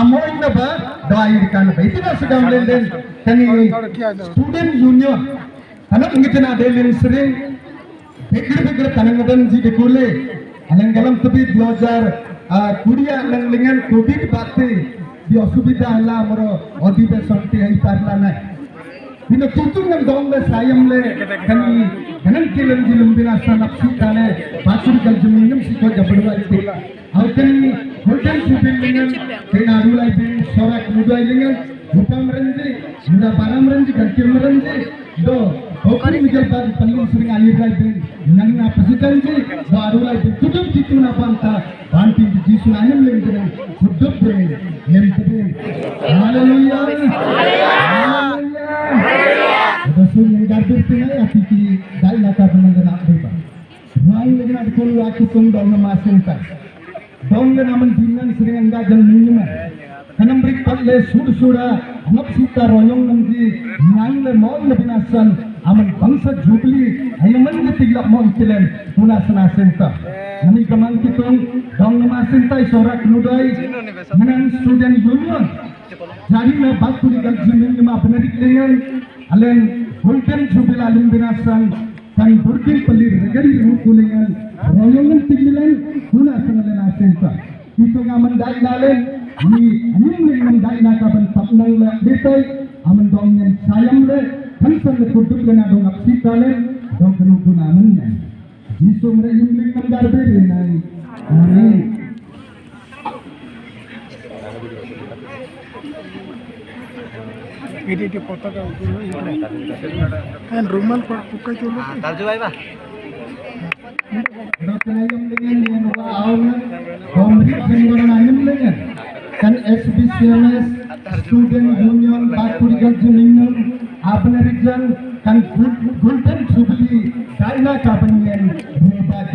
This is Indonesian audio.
amoy na ba dahil kan ba itina sedang lenden kani student union anak ngitina lenden sering beker tanangadan ji dekule alang-alang tapi 2020 alang lengan covid bakti di asubida Allah moro अधिवेशन te hai parla na Bina tutung ng dong le sayam le kani kanan kilam jilam bina sanap sitale batur kal juminam siko jabadwa ite au kani hotel subil lengan kena adulai bin sorak mudai lengan upam renji muda baram renji kankim renji do okuri mijal bagi palling sering alir lai bin nangna pasitan ji do adulai bin tutum tituna panta banti jisu ayam lengan sudup bin yem tebe haleluya Rasul yang garbir tinggal ya tiki dai nakar dengan nak beba. Wai lagi nak kolu aku tung dong masin tak. Dong le naman dinan sering angga jal minima. Kanam brik patle suda anak sita royong nangji nang le mon le binasan aman bangsa jubli ayaman le tiglak mon kilen punasana senta. Nami kamang kitong dong masin tai sorak nudai dengan student union. Jadi na bakuri gal jimin lima penerik dengan alen golden jubil alim binasan kan burkin pelir regari rukulingan royongan tigmilan guna sangalen asenta itu ngaman dai nalen ni anim dai nakaban tapnang le betai aman dongyen sayam le hansan le kuduk le nadong apsitale dong kenu guna amannya jisu mere yumling nang garbe nai amin ini di kota kau dulu kan rumah kok buka dulu tarju baik pak Dokteram dengan yang awalnya Komri Singgoran Ayam dengan kan SBCMS Student Union Bakurigal Union Abnerijan kan Golden Jubilee China Kabanian Hebat